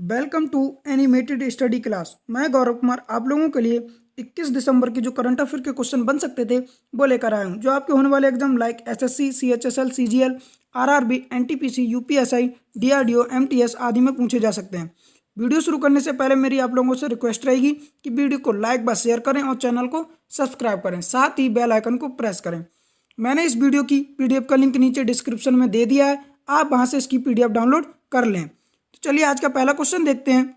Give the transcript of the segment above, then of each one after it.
Welcome to animated study class. मैं गौरव कुमार आप लोगों के लिए 21 दिसंबर के जो करंट अफेयर के क्वेश्चन बन सकते थे वो लेकर आया हूं, जो आपके होने वाले exam like SSC, CHSL, CGL, RRB, NTPC, UPSI, DRDO, MTS आदि में पूछे जा सकते हैं। वीडियो शुरू करने से पहले मेरी आप लोगों से रिक्वेस्ट रहेगी कि वीडियो को लाइक व शेयर करें और चैनल को सब्सक्राइब करें, साथ ही बेल आइकन को प्रेस करें। मैंने इस वीडियो की पीडीएफ का लिंक नीचे डिस्क्रिप्शन में दे दिया है, आप वहां से इसकी पीडीएफ डाउनलोड कर लें। तो चलिए आज का पहला क्वेश्चन देखते हैं।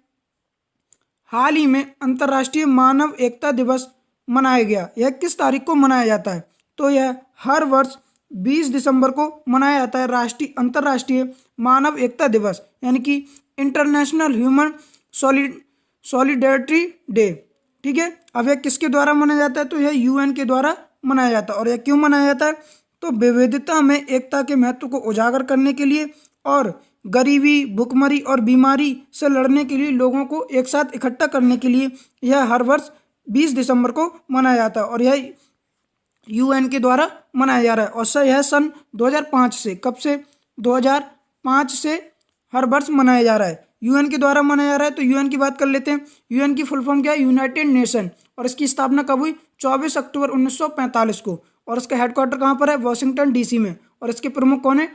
हाल ही में अंतर्राष्ट्रीय मानव एकता दिवस मनाया गया, यह किस तारीख को मनाया जाता है? तो यह हर वर्ष 20 दिसंबर को मनाया जाता है अंतर्राष्ट्रीय मानव एकता दिवस, यानी कि इंटरनेशनल ह्यूमन सॉलिडेरिटी डे। ठीक है, अब यह किसके द्वारा मनाया जाता है? तो यह यूएन के द्वारा मनाया जाता है। और यह क्यों मनाया जाता है? तो विविधता में एकता के महत्व को उजागर करने के लिए और गरीबी, भुखमरी और बीमारी से लड़ने के लिए लोगों को एक साथ इकट्ठा करने के लिए यह हर वर्ष 20 दिसंबर को मनाया जाता है। और यह यूएन के द्वारा मनाया जा रहा है और यह सन 2005 से, कब से? 2005 से हर वर्ष मनाया जा रहा है, यूएन के द्वारा मनाया जा रहा है। तो यूएन की बात कर लेते हैं। यूएन की फुल फॉर्म क्या है? United nation. और इसकी स्थापना कब हुई? 24 अक्टूबर 1945 को। और इसका हेडक्वार्टर कहाँ पर है? वॉशिंगटन डीसी में। और इसके प्रमुख कौन है?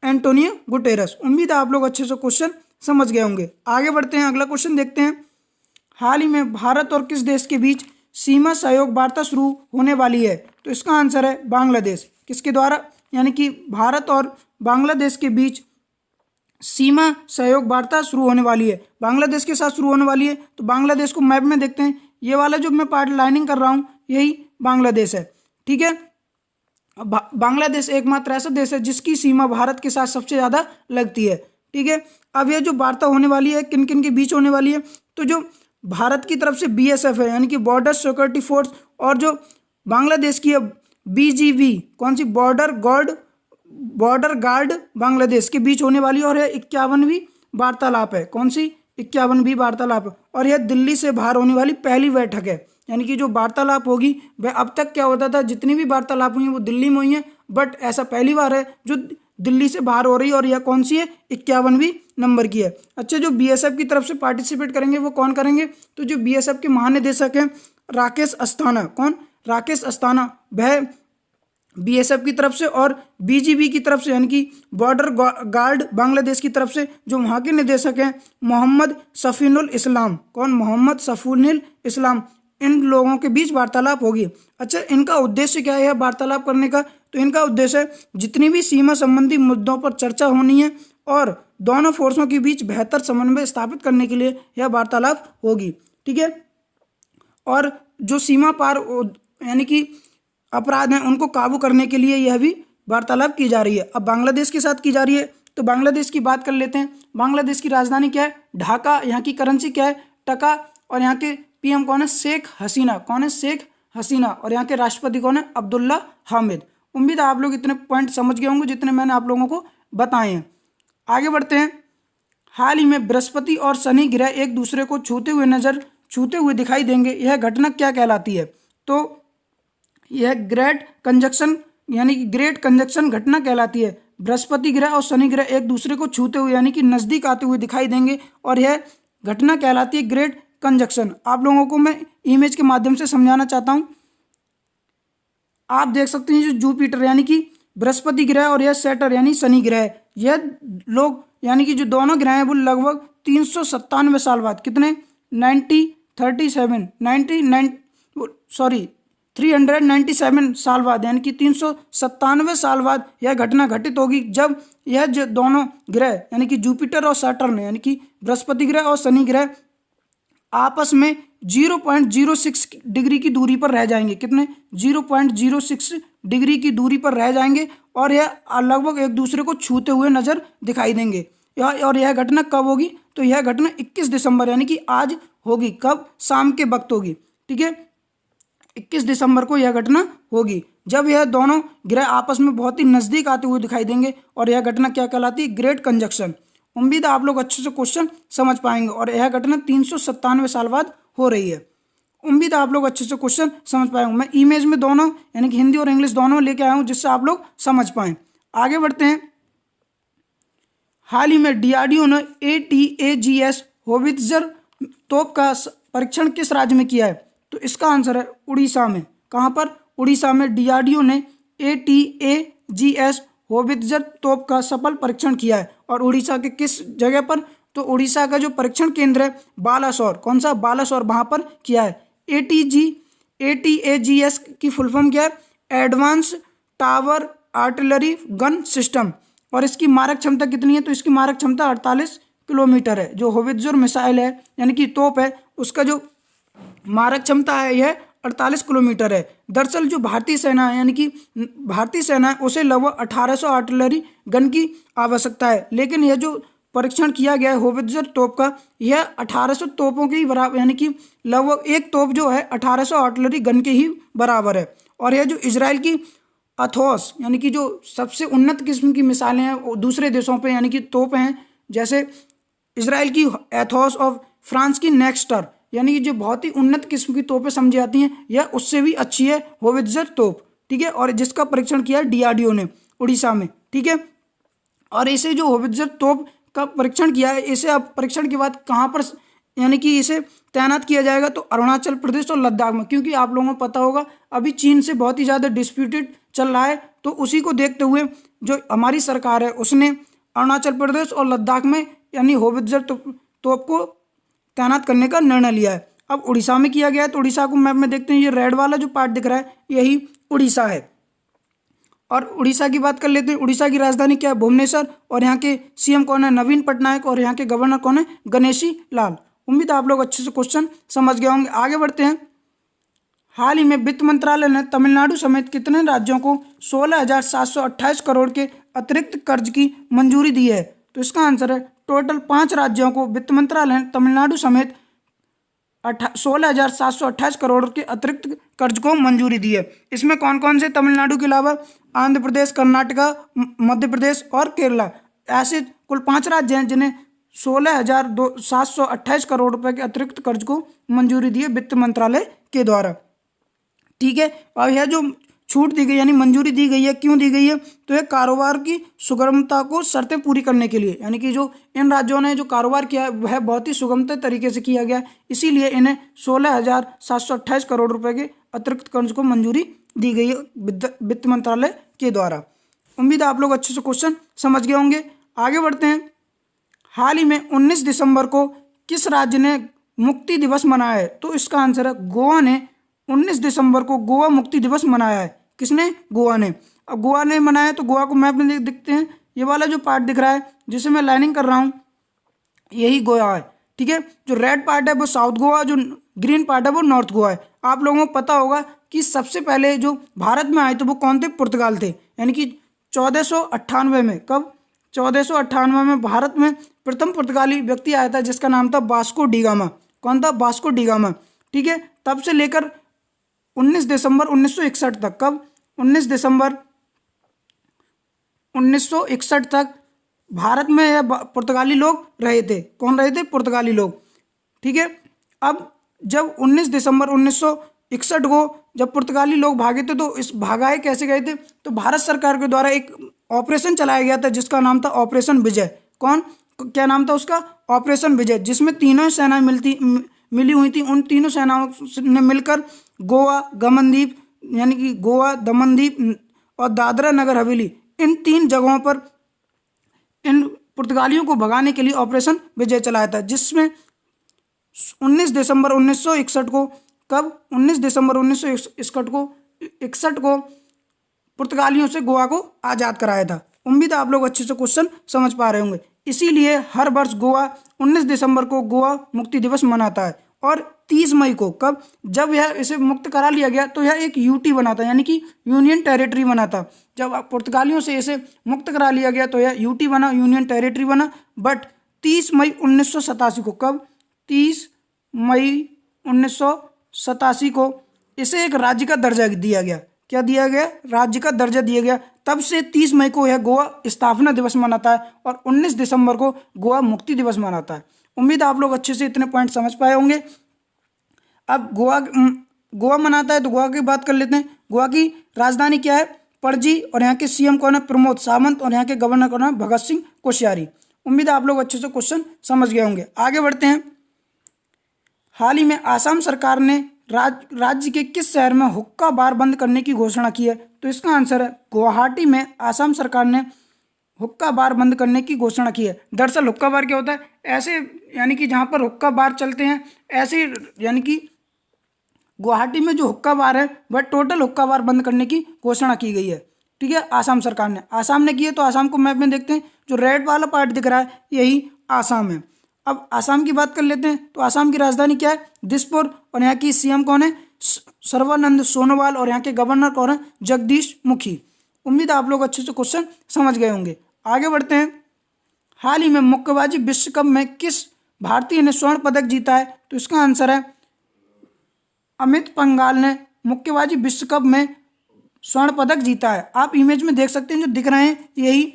Antonio Guterres. उम्मीद है आप लोग अच्छे से क्वेश्चन समझ गए होंगे। आगे बढ़ते हैं, अगला क्वेश्चन देखते हैं। हाल ही में भारत और किस देश के बीच सीमा सहयोग वार्ता शुरू होने वाली है? तो इसका आंसर है बांग्लादेश। किसके द्वारा? यानी कि भारत और बांग्लादेश के बीच सीमा सहयोग वार्ता शुरू होने वाली है, बांग्लादेश के साथ शुरू होने वाली है। तो बांग्लादेश को मैप में देखते हैं, ये वाला जो मैं पार्ट लाइनिंग कर रहा हूँ यही बांग्लादेश है। ठीक है, बांग्लादेश एकमात्र ऐसा देश है जिसकी सीमा भारत के साथ सबसे ज़्यादा लगती है। ठीक है, अब ये जो वार्ता होने वाली है किन किन के बीच होने वाली है? तो जो भारत की तरफ से बीएसएफ है, यानी कि बॉर्डर सिक्योरिटी फोर्स, और जो बांग्लादेश की है बीजीबी, कौन सी? बॉर्डर गार्ड बांग्लादेश के बीच होने वाली है। और यह 51वीं वार्तालाप है। कौन सी? 51वीं वार्तालाप। और यह दिल्ली से बाहर होने वाली पहली बैठक है, यानी कि जो वार्तालाप होगी वह, अब तक क्या होता था, जितनी भी वार्तालाप हुई है वो दिल्ली में हुई है, बट ऐसा पहली बार है जो दिल्ली से बाहर हो रही है। और यह कौन सी है? 51वीं नंबर की है। अच्छा, जो बीएसएफ की तरफ से पार्टिसिपेट करेंगे वो कौन करेंगे? तो जो बीएसएफ के महानिदेशक हैं राकेश अस्थाना। कौन? राकेश अस्थाना, वह बीएसएफ की तरफ से, और बीजीबी की तरफ से यानी कि बॉर्डर गार्ड बांग्लादेश की तरफ से जो वहाँ के निदेशक हैं मोहम्मद सफीनुल इस्लाम। कौन? मोहम्मद सफीनुल इस्लाम। इन लोगों के बीच वार्तालाप होगी। अच्छा, इनका उद्देश्य क्या है वार्तालाप करने का? तो इनका उद्देश्य है जितनी भी सीमा संबंधी मुद्दों पर चर्चा होनी है और दोनों फोर्सों के बीच बेहतर समन्वय स्थापित करने के लिए यह वार्तालाप होगी। ठीक है, और जो सीमा पार यानी कि अपराध हैं उनको काबू करने के लिए यह भी वार्तालाप की जा रही है। अब बांग्लादेश के साथ की जा रही है, तो बांग्लादेश की बात कर लेते हैं। बांग्लादेश की राजधानी क्या है? ढाका। यहाँ की करेंसी क्या है? टका। और यहाँ के पीएम कौन है? शेख हसीना। कौन है? शेख हसीना। और यहाँ के राष्ट्रपति कौन है? अब्दुल्ला हामिद। उम्मीद है आप लोग इतने पॉइंट समझ गए होंगे जितने मैंने आप लोगों को बताए हैं। आगे बढ़ते हैं। हाल ही में बृहस्पति और शनि ग्रह एक दूसरे को छूते हुए दिखाई देंगे, यह घटना क्या कहलाती है? तो यह ग्रेट कंजक्शन घटना कहलाती है। बृहस्पति ग्रह और शनि ग्रह एक दूसरे को छूते हुए यानी कि नजदीक आते हुए दिखाई देंगे, और यह घटना कहलाती है ग्रेट कंजक्शन। आप लोगों को मैं इमेज के माध्यम से समझाना चाहता हूं। आप देख सकते हैं जो जुपिटर यानी कि बृहस्पति ग्रह और यह सैटर्न यानी शनि ग्रह, यह लोग यानी कि जो दोनों ग्रह हैं वो लगभग 397 साल बाद, कितने? 397 साल बाद, यानी कि 397 साल बाद यह घटना घटित होगी, जब यह जो दोनों ग्रह यानी कि जुपिटर और सैटर्न यानी कि बृहस्पति ग्रह और शनि ग्रह आपस में 0.06 डिग्री की दूरी पर रह जाएंगे। कितने? 0.06 डिग्री की दूरी पर रह जाएंगे, और यह लगभग एक दूसरे को छूते हुए नजर दिखाई देंगे। और यह घटना कब होगी? तो यह घटना 21 दिसंबर यानी कि आज होगी। कब? शाम के वक्त होगी। ठीक है, 21 दिसंबर को यह घटना होगी, जब यह दोनों ग्रह आपस में बहुत ही नजदीक आते हुए दिखाई देंगे। और यह घटना क्या कहलाती है? Great conjunction. उम्मीद है आप लोग अच्छे से क्वेश्चन समझ पाएंगे। और यह घटना 397 साल बाद हो रही है। उम्मीद है आप लोग अच्छे से क्वेश्चन समझ पाएंगे। मैं इमेज में दोनों यानी कि हिंदी और इंग्लिश दोनों लेके आया हूँ जिससे आप लोग समझ पाएं। आगे बढ़ते हैं। हाल ही में डीआरडीओ ने ATAGS होवित्जर तोप का परीक्षण किस राज्य में किया है? तो इसका आंसर है उड़ीसा में। कहाँ पर? उड़ीसा में डीआरडीओ ने ATAGS होवित्जर तोप का सफल परीक्षण किया है। और उड़ीसा के किस जगह पर? तो उड़ीसा का जो परीक्षण केंद्र है बालासोर, कौन सा? बालासोर, वहाँ पर किया है। ATAGS की फुल फॉर्म क्या है? Advance tower artillery gun system. और इसकी मारक क्षमता कितनी है? तो इसकी मारक क्षमता 48 किलोमीटर है। जो होवित्जर मिसाइल है यानी कि तोप है, उसका जो मारक क्षमता है यह 48 किलोमीटर है। दरअसल जो भारतीय सेना है यानी कि भारतीय सेना है उसे लगभग 1800 आर्टिलरी गन की आवश्यकता है, लेकिन यह जो परीक्षण किया गया है होवित्जर तोप का, यह 1800 तोपों के ही बराबर, यानी कि लगभग एक तोप जो है 1800 आर्टिलरी गन के ही बराबर है। और यह जो इजराइल की अथोस यानी कि जो सबसे उन्नत किस्म की मिसाइलें हैं वो दूसरे देशों पे यानी कि तोप हैं, जैसे इजराइल की एथोस और फ्रांस की नेक्स्टर, यानी कि जो बहुत ही उन्नत किस्म की तोपें समझी जाती हैं, यह उससे भी अच्छी है होवित्जर तोप। ठीक है, और जिसका परीक्षण किया है डीआरडीओ ने उड़ीसा में। ठीक है, और इसे जो होवित्जर तोप का परीक्षण किया है, इसे अब परीक्षण के बाद कहाँ पर यानी कि इसे तैनात किया जाएगा? तो अरुणाचल प्रदेश और लद्दाख में, क्योंकि आप लोगों को पता होगा अभी चीन से बहुत ही ज़्यादा डिस्प्यूटेड चल रहा है, तो उसी को देखते हुए जो हमारी सरकार है उसने अरुणाचल प्रदेश और लद्दाख में यानी होवित्जर तोप को तैनात करने का निर्णय लिया है। अब उड़ीसा में किया गया है, तो उड़ीसा को मैप में देखते हैं, ये रेड वाला जो पार्ट दिख रहा है यही उड़ीसा है। और उड़ीसा की बात कर लेते हैं। उड़ीसा की राजधानी क्या है? भुवनेश्वर। और यहाँ के सीएम कौन है? नवीन पटनायक। और यहाँ के गवर्नर कौन है? गणेशी लाल। उम्मीद है आप लोग अच्छे से क्वेश्चन समझ गए होंगे। आगे बढ़ते हैं। हाल ही में वित्त मंत्रालय ने तमिलनाडु समेत कितने राज्यों को 16,728 करोड़ के अतिरिक्त कर्ज की मंजूरी दी है? तो इसका आंसर है टोटल 5 राज्यों को वित्त मंत्रालय ने तमिलनाडु समेत 16,728 करोड़ के अतिरिक्त कर्ज को मंजूरी दी है। इसमें कौन कौन से? तमिलनाडु के अलावा आंध्र प्रदेश, कर्नाटका, मध्य प्रदेश और केरला, ऐसे कुल 5 राज्य हैं जिन्हें 16,728 करोड़ रुपए के अतिरिक्त कर्ज को मंजूरी दी है वित्त मंत्रालय के द्वारा। ठीक है, और यह जो छूट दी गई यानी मंजूरी दी गई है, क्यों दी गई है? तो यह कारोबार की सुगमता को शर्तें पूरी करने के लिए, यानी कि जो इन राज्यों ने जो कारोबार किया है वह बहुत ही सुगमता तरीके से किया गया है, इसीलिए इन्हें 16,728 करोड़ रुपए के अतिरिक्त कर्ज को मंजूरी दी गई है वित्त मंत्रालय के द्वारा। उम्मीद है आप लोग अच्छे से क्वेश्चन समझ गए होंगे। आगे बढ़ते हैं। हाल ही में 19 दिसंबर को किस राज्य ने मुक्ति दिवस मनाया है? तो इसका आंसर है गोवा ने 19 दिसंबर को गोवा मुक्ति दिवस मनाया है। किसने? गोवा ने। अब गोवा ने मनाया तो गोवा को मैप में देखते हैं, ये वाला जो पार्ट दिख रहा है जिसे मैं लाइनिंग कर रहा हूँ यही गोवा है। ठीक है, जो रेड पार्ट है वो साउथ गोवा, जो ग्रीन पार्ट है वो नॉर्थ गोवा है। आप लोगों को पता होगा कि सबसे पहले जो भारत में आए थे वो कौन थे? पुर्तगाल थे, यानी कि 1498 में। कब? 1498 में भारत में प्रथम पुर्तगाली व्यक्ति आया था जिसका नाम था वास्को डी गामा। कौन था? Vasco D gamma. ठीक है, तब से लेकर 19 दिसंबर 1961 तक। कब? 19 दिसंबर 1961 तक भारत में यह पुर्तगाली लोग रहे थे। कौन रहे थे? पुर्तगाली लोग। ठीक है, अब जब 19 दिसंबर 1961 को जब पुर्तगाली लोग भागे थे तो इस भागाए कैसे गए थे? तो भारत सरकार के द्वारा एक ऑपरेशन चलाया गया था जिसका नाम था ऑपरेशन विजय। कौन? क्या नाम था उसका? ऑपरेशन विजय, जिसमें तीनों सेनाएं मिली हुई थी। उन तीनों सेनाओं ने मिलकर गोवा, गमनदीप यानी कि गोवा, दमनदीप और दादरा नगर हवेली, इन 3 जगहों पर इन पुर्तगालियों को भगाने के लिए ऑपरेशन विजय चलाया था, जिसमें 19 दिसंबर 1961 को। कब? 19 दिसंबर 1961 को पुर्तगालियों से गोवा को आज़ाद कराया था। उम्मीद है आप लोग अच्छे से क्वेश्चन समझ पा रहे होंगे। इसीलिए हर वर्ष गोवा 19 दिसंबर को गोवा मुक्ति दिवस मनाता है। और 30 मई को, कब? जब यह इसे मुक्त करा लिया गया तो यह एक यूटी बना था, यानी कि यूनियन टेरिटरी बना था। जब पुर्तगालियों से इसे मुक्त करा लिया गया तो यह यूटी बना, यूनियन टेरिटरी बना। बट 30 मई 1987 को, कब? 30 मई 1987 को इसे एक राज्य का दर्जा दिया गया। क्या दिया गया? राज्य का दर्जा दिया गया। तब से 30 मई को यह गोवा स्थापना दिवस मनाता है और 19 दिसंबर को गोवा मुक्ति दिवस मनाता है। उम्मीद है आप लोग अच्छे से इतने पॉइंट समझ पाए होंगे। अब गोवा मनाता है तो गोवा की बात कर लेते हैं। गोवा की राजधानी क्या है? पणजी। और यहाँ के सीएम कौन है? प्रमोद सावंत। और यहाँ के गवर्नर कौन है? भगत सिंह कोश्यारी। उम्मीद है आप लोग अच्छे से क्वेश्चन समझ गए होंगे। आगे बढ़ते हैं। हाल ही में आसाम सरकार ने राज्य के किस शहर में हुक्का बार बंद करने की घोषणा की है? तो इसका आंसर है गुवाहाटी में आसाम सरकार ने हुक्का बार बंद करने की घोषणा की है। दरअसल हुक्का बार क्या होता है? ऐसे यानी कि जहाँ पर हुक्का बार चलते हैं ऐसे, यानी कि गुवाहाटी में जो हुक्का बार है वह टोटल हुक्का बार बंद करने की घोषणा की गई है। ठीक है, आसाम सरकार ने, आसाम ने की है। तो आसाम को मैप में देखते हैं, जो रेड वाला पार्ट दिख रहा है यही आसाम है। अब आसाम की बात कर लेते हैं। तो आसाम की राजधानी क्या है? दिसपुर। और यहाँ की सीएम कौन है? सर्बानंद सोनोवाल। और यहाँ के गवर्नर कौन है? जगदीश मुखी। उम्मीद है आप लोग अच्छे से क्वेश्चन समझ गए होंगे। आगे बढ़ते हैं। हाल ही में मुक्केबाजी विश्व कप में किस भारतीय ने स्वर्ण पदक जीता है? तो इसका आंसर है अमित पंघाल ने मुक्केबाजी विश्व कप में स्वर्ण पदक जीता है। आप इमेज में देख सकते हैं, जो दिख रहे हैं यही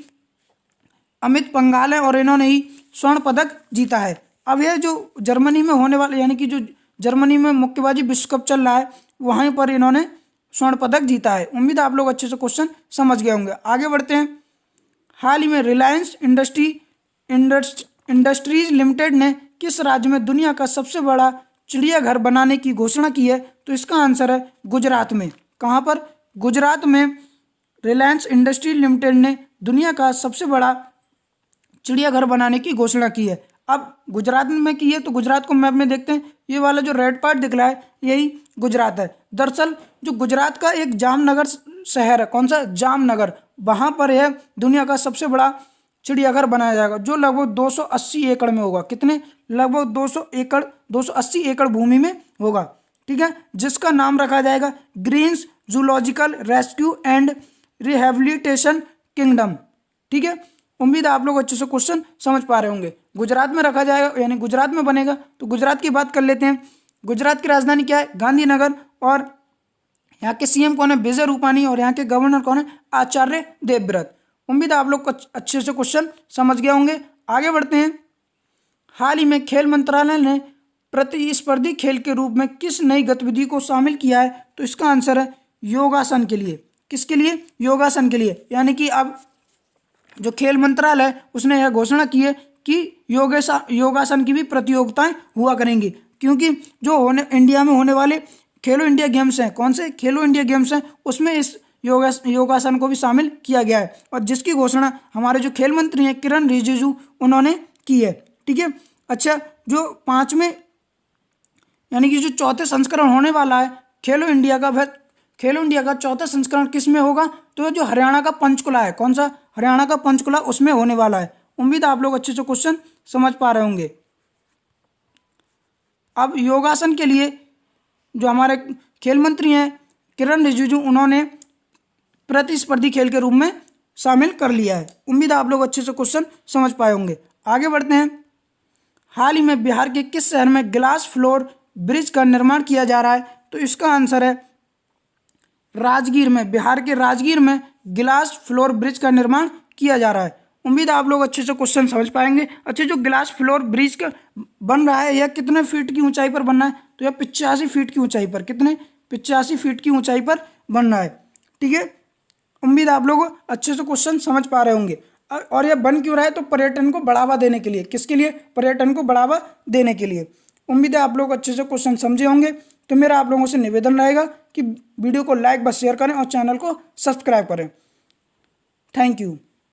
अमित पंघाल है और इन्होंने ही स्वर्ण पदक जीता है। अब यह जो जर्मनी में होने वाले, यानी कि जो जर्मनी में मुक्केबाजी विश्व कप चल रहा है वहीं पर इन्होंने स्वर्ण पदक जीता है। उम्मीद है आप लोग अच्छे से क्वेश्चन समझ गए होंगे। आगे बढ़ते हैं। हाल ही में रिलायंस इंडस्ट्रीज लिमिटेड ने किस राज्य में दुनिया का सबसे बड़ा चिड़ियाघर बनाने की घोषणा की है? तो इसका आंसर है गुजरात में। कहाँ पर? गुजरात में रिलायंस इंडस्ट्रीज लिमिटेड ने दुनिया का सबसे बड़ा चिड़ियाघर बनाने की घोषणा की है। अब गुजरात में की है, तो गुजरात को मैप में देखते हैं। ये वाला जो रेड पार्ट दिख रहा है यही गुजरात है। दरअसल जो गुजरात का एक जामनगर शहर है, कौन सा? जामनगर, वहाँ पर यह दुनिया का सबसे बड़ा चिड़ियाघर बनाया जाएगा, जो लगभग 280 एकड़ में होगा। कितने? लगभग 280 एकड़ भूमि में होगा। ठीक है, जिसका नाम रखा जाएगा Greens zoological rescue and rehabilitation kingdom. ठीक है, उम्मीद है आप लोग अच्छे से क्वेश्चन समझ पा रहे होंगे। गुजरात में रखा जाएगा, यानी गुजरात में बनेगा। तो गुजरात की बात कर लेते हैं। गुजरात की राजधानी क्या है? गांधीनगर। और यहाँ के सीएम कौन है? विजय रूपानी। और यहाँ के गवर्नर कौन है? आचार्य देवव्रत। उम्मीद है आप लोग अच्छे से क्वेश्चन समझ गए होंगे। आगे बढ़ते हैं। हाल ही में खेल मंत्रालय ने प्रतिस्पर्धी खेल के रूप में किस नई गतिविधि को शामिल किया है? तो इसका आंसर है योगासन के लिए। किसके लिए? योगासन के लिए। यानी कि अब जो खेल मंत्रालय है उसने यह घोषणा की है कि योगासन की भी प्रतियोगिताएं हुआ करेंगी, क्योंकि जो इंडिया में होने वाले खेलो इंडिया गेम्स हैं, कौन से खेलो इंडिया गेम्स हैं, उसमें इस योगासन को भी शामिल किया गया है। और जिसकी घोषणा हमारे जो खेल मंत्री हैं किरण रिजिजू उन्होंने की है। ठीक है, अच्छा, जो 5वें यानी कि जो चौथे संस्करण होने वाला है खेलो इंडिया का, वह खेलो इंडिया का चौथा संस्करण किस में होगा? तो जो हरियाणा का पंचकुला है, कौन सा? हरियाणा का पंचकुला, उसमें होने वाला है। उम्मीद है आप लोग अच्छे से क्वेश्चन समझ पा रहे होंगे। अब योगासन के लिए जो हमारे खेल मंत्री हैं किरण रिजिजू, उन्होंने प्रतिस्पर्धी खेल के रूप में शामिल कर लिया है। उम्मीद है आप लोग अच्छे से क्वेश्चन समझ पाए होंगे। आगे बढ़ते हैं। हाल ही में बिहार के किस शहर में ग्लास फ्लोर ब्रिज का निर्माण किया जा रहा है? तो इसका आंसर है राजगीर में। बिहार के राजगीर में ग्लास फ्लोर ब्रिज का निर्माण किया जा रहा है। उम्मीद है आप लोग अच्छे से क्वेश्चन समझ पाएंगे। अच्छा, जो ग्लास फ्लोर ब्रिज का बन रहा है यह कितने फीट की ऊंचाई पर बनना है? तो यह 85 फीट की ऊंचाई पर, कितने? 85 फीट की ऊंचाई पर बन रहा है। ठीक है, उम्मीद है आप लोग अच्छे से क्वेश्चन समझ पा रहे होंगे। और यह बन क्यों रहा है? तो पर्यटन को बढ़ावा देने के लिए। किसके लिए? पर्यटन को बढ़ावा देने के लिए। उम्मीद है आप लोग अच्छे से क्वेश्चन समझे होंगे। तो मेरा आप लोगों से निवेदन रहेगा कि वीडियो को लाइक व शेयर करें और चैनल को सब्सक्राइब करें। Thank you.